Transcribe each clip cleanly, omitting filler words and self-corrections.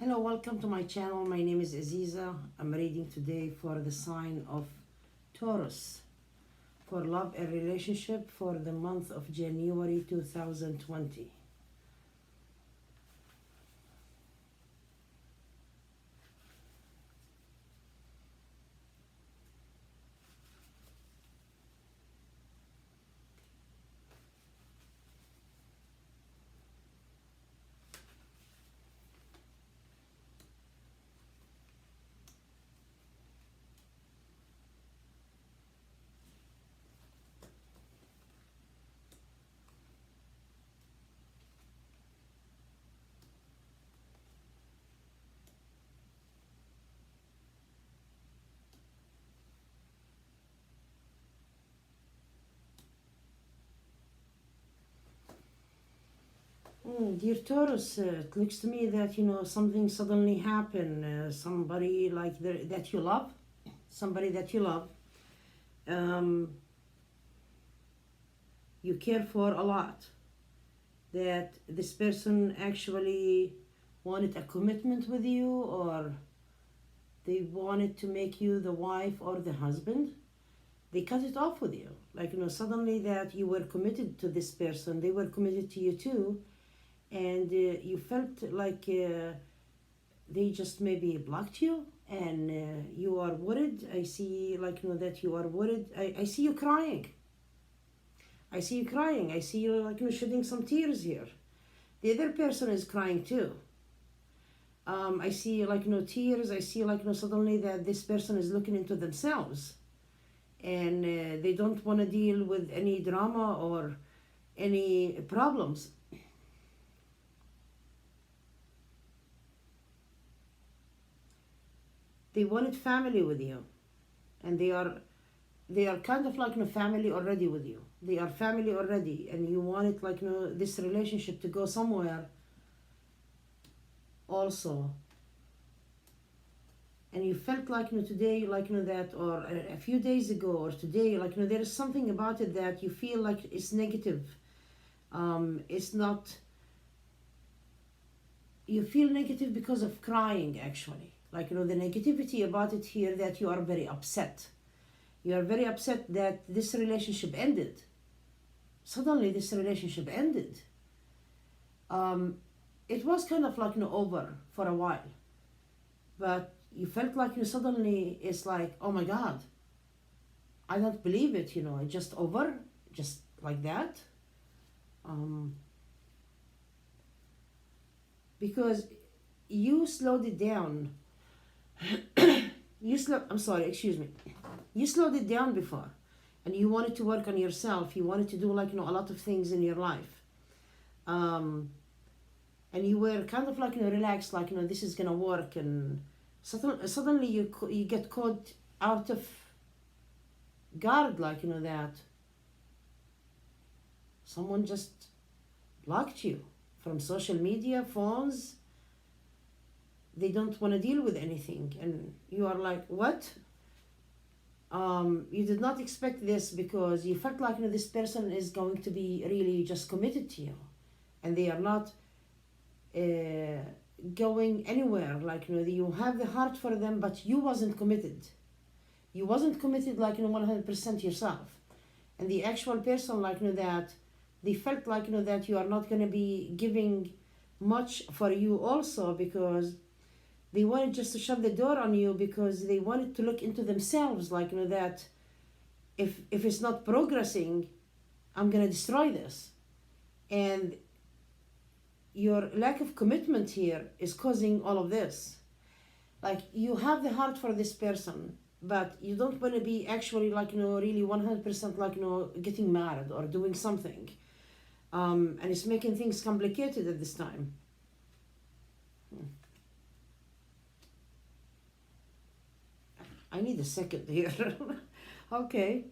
Hello, welcome to my channel. My name is Aziza. I'm reading today for the sign of Taurus for love and relationship for the month of January 2020. Dear Taurus, it looks to me that something suddenly happened. Somebody like that you love, somebody that you love, um, you care for a lot. That this person actually wanted a commitment with you, or they wanted to make you the wife or the husband. They cut it off with you. Suddenly that you were committed to this person, they were committed to you too, and you felt like they just maybe blocked you, and you are worried. I see that you are worried. I see you crying. I see you crying. I see you shedding some tears here. The other person is crying too. I see tears. I see suddenly that this person is looking into themselves, and they don't want to deal with any drama or any problems. They wanted family with you, and they are kind of like family already with you. They are family already, and you wanted this relationship to go somewhere also. And you felt today that, or a few days ago or today, there is something about it that you feel like it's negative. It's not, you feel negative because of crying actually. The negativity about it here, that you are very upset. You are very upset that this relationship ended. Suddenly this relationship ended. It was kind of over for a while, but you felt suddenly it's like, oh my God, I don't believe it, it's just over, just like that. Because you slowed it down. I'm sorry, excuse me. You slowed it down before, and you wanted to work on yourself. You wanted to do a lot of things in your life. And you were kind of relaxed, this is gonna work, and suddenly you get caught out of guard, that someone just blocked you from social media, phones. They don't want to deal with anything, and you are like, what? You did not expect this, because you felt this person is going to be really just committed to you, and they are not going anywhere. You have the heart for them, but you wasn't committed. You wasn't committed 100% yourself, and the actual person that they felt that you are not going to be giving much for you also, because they wanted just to shut the door on you, because they wanted to look into themselves, that if it's not progressing, I'm going to destroy this. And your lack of commitment here is causing all of this. You have the heart for this person, but you don't want to be actually really 100% getting married or doing something. And it's making things complicated at this time. I need a second here. Okay.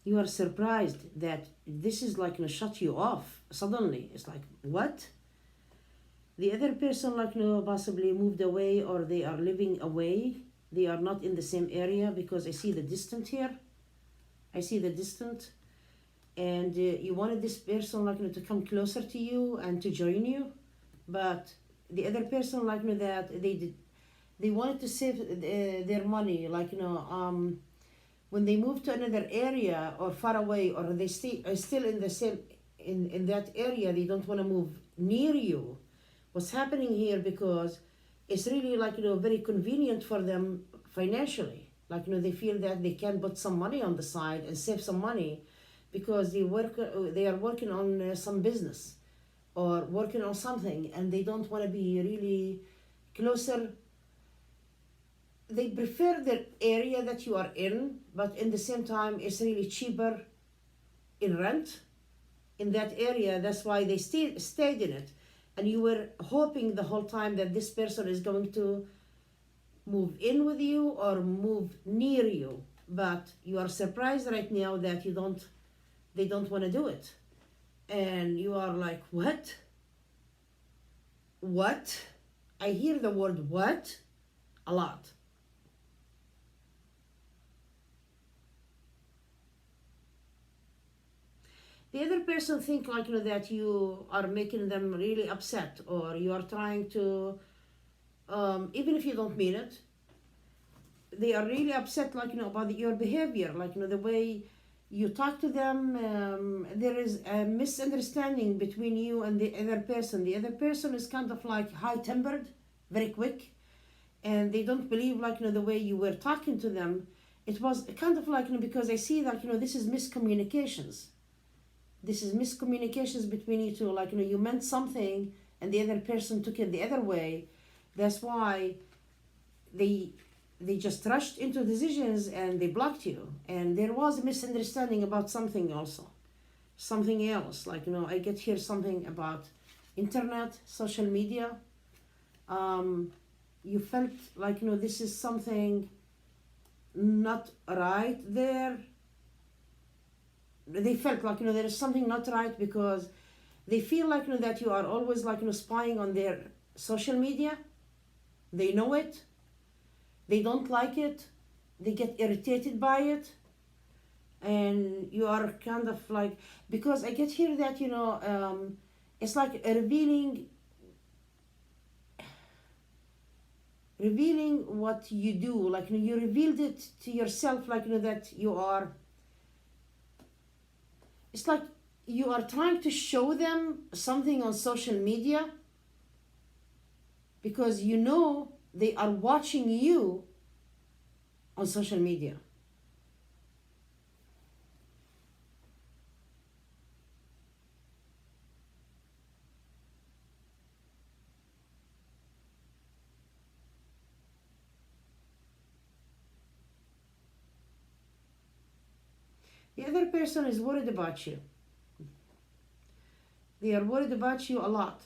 You are surprised that this is shut you off suddenly. It's like, what? The other person possibly moved away, or they are living away. They are not in the same area, because I see the distance here. I see the distance. and you wanted this person like to come closer to you and to join you, but the other person like that they wanted to save their money, like when they move to another area or far away, or they stay are still in the same in that area, they don't want to move near you. What's happening here, because it's really like very convenient for them financially, like they feel that they can put some money on the side and save some money, because they are working on some business or working on something, and they don't want to be really closer. They prefer the area that you are in, but in the same time it's really cheaper in rent in that area. That's why they stayed in it. And you were hoping the whole time that this person is going to move in with you or move near you, but you are surprised right now that they don't want to do it. And you are like, what? I hear the word what a lot. The other person think like that you are making them really upset, or you are trying to even if you don't mean it, they are really upset like about your behavior, like the way you talk to them. There is a misunderstanding between you and the other person. The other person is kind of like high tempered, very quick, and they don't believe like the way you were talking to them. It was kind of like because I see that this is miscommunications. This is miscommunications between you two. Like you meant something and the other person took it the other way. That's why they just rushed into decisions and they blocked you. And there was a misunderstanding about something also, something else. Like I get here something about internet, social media. You felt like this is something not right there. They felt like there is something not right, because they feel like that you are always like spying on their social media. They know it, they don't like it, they get irritated by it, and you are kind of like, because I get here that it's like revealing what you do, like you revealed it to yourself, like that you are, it's like you are trying to show them something on social media, because they are watching you on social media. The other person is worried about you. They are worried about you a lot.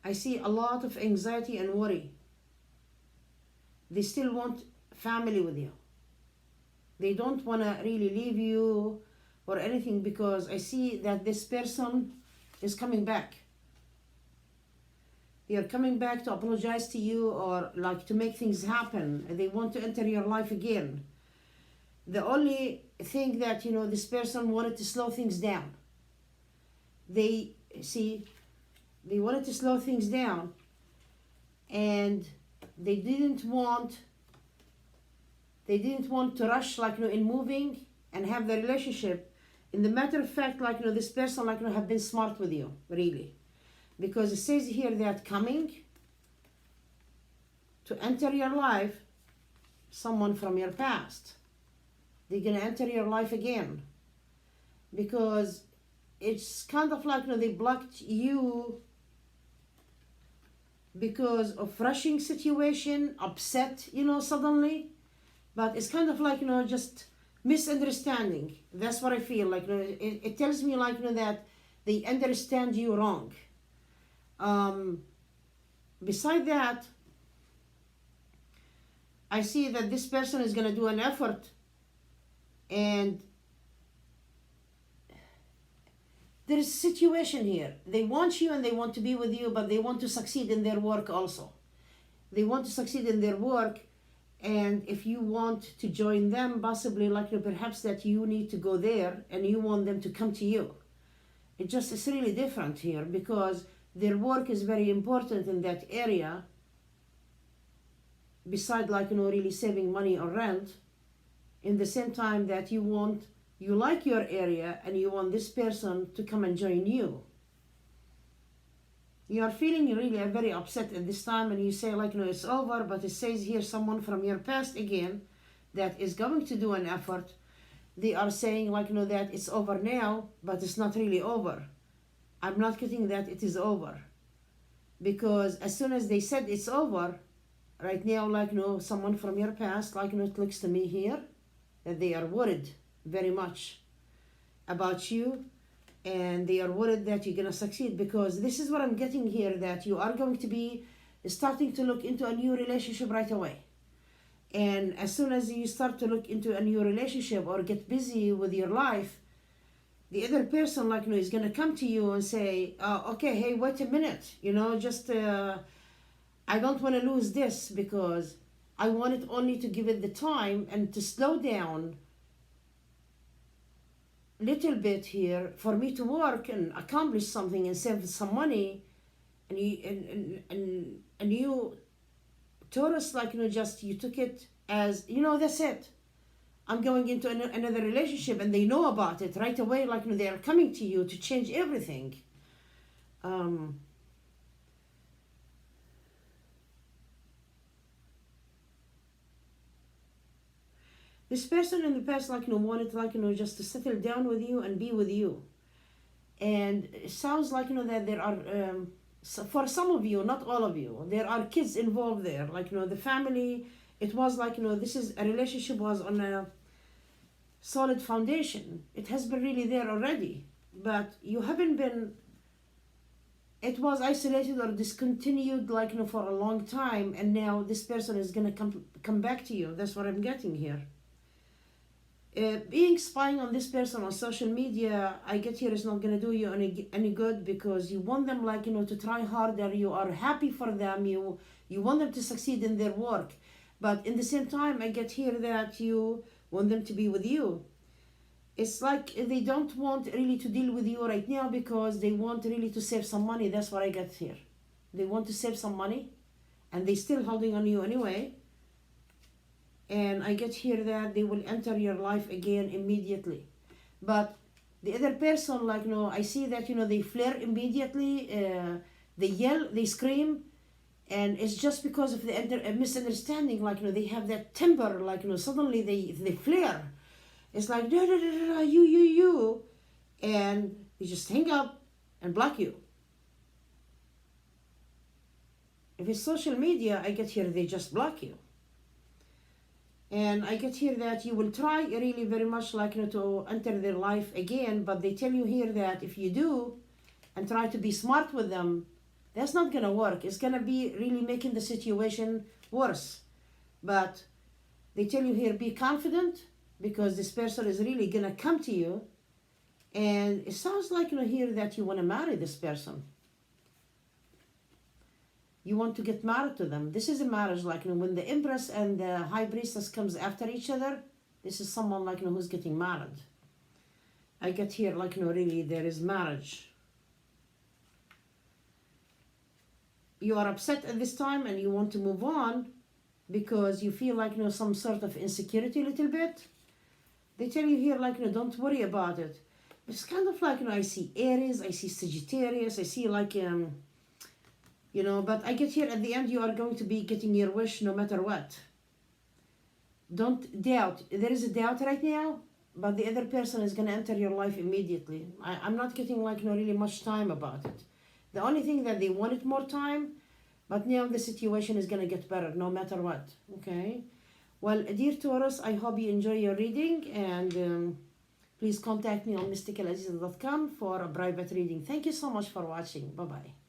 I see a lot of anxiety and worry. They still want family with you. They don't want to really leave you or anything, because I see that this person is coming back. They are coming back to apologize to you, or like to make things happen. They want to enter your life again. The only thing that this person wanted to slow things down. They wanted to slow things down, and they didn't want to rush like in moving and have the relationship. In the matter of fact, like this person like have been smart with you, really, because it says here that coming to enter your life someone from your past. They're gonna enter your life again, because it's kind of like they blocked you because of rushing situation, upset suddenly. But it's kind of like just misunderstanding. That's what I feel like. It tells me like that they understand you wrong. Beside that, I see that this person is gonna do an effort, and there is a situation here. They want you and they want to be with you, but they want to succeed in their work also. They want to succeed in their work, And if you want to join them, possibly like perhaps that you need to go there and you want them to come to you. It's really different here because their work is very important in that area. Beside really saving money or rent, in the same time that you like your area and you want this person to come and join you. You are feeling really very upset at this time, and you say it's over, but it says here someone from your past again that is going to do an effort. They are saying that it's over now, but it's not really over. I'm not getting that it is over, because as soon as they said it's over, right now someone from your past it looks to me here that they are worried very much about you, and they are worried that you're going to succeed, because this is what I'm getting here, that you are going to be starting to look into a new relationship right away. And as soon as you start to look into a new relationship or get busy with your life, the other person is going to come to you and say, okay, hey, wait a minute, just I don't want to lose this, because I want it only to give it the time and to slow down little bit here for me to work and accomplish something and save some money. And you Taurus, just you took it as that's it, I'm going into another relationship, and they know about it right away, they are coming to you to change everything. This person in the past wanted just to settle down with you and be with you. And it sounds that there are for some of you, not all of you, there are kids involved there. The family, it was this is a relationship was on a solid foundation. It has been really there already, but you haven't been, it was isolated or discontinued for a long time, and now this person is gonna come back to you. That's what I'm getting here. Being spying on this person on social media, I get here, is not going to do you any good, because you want them to try harder. You are happy for them. You want them to succeed in their work, but in the same time I get here that you want them to be with you. It's they don't want really to deal with you right now, because they want really to save some money. That's what I get here. They want to save some money, and they still holding on you anyway. And I get here that they will enter your life again immediately. But the other person, I see that, they flare immediately, they yell, they scream, and it's just because of the misunderstanding, they have that temper, suddenly they flare. It's da, da, da, da, you, and they just hang up and block you. If it's social media, I get here, they just block you. And I get here that you will try really very much to enter their life again, but they tell you here that if you do and try to be smart with them, that's not going to work. It's going to be really making the situation worse. But they tell you here, be confident, because this person is really going to come to you. And it sounds here that you want to marry this person. You want to get married to them. This is a marriage, when the Empress and the High Priestess comes after each other, this is someone who's getting married. I get here really there is marriage. You are upset at this time and you want to move on, because you feel some sort of insecurity a little bit. They tell you here don't worry about it. It's kind of I see Aries, I see Sagittarius, I see but I get here at the end you are going to be getting your wish no matter what. Don't doubt. There is a doubt right now, but the other person is going to enter your life immediately. I'm not getting really much time about it. The only thing that they wanted more time, but now the situation is going to get better no matter what. Okay? Well, dear Taurus, I hope you enjoy your reading, and please contact me on mysticalaziza.com for a private reading. Thank you so much for watching. Bye-bye.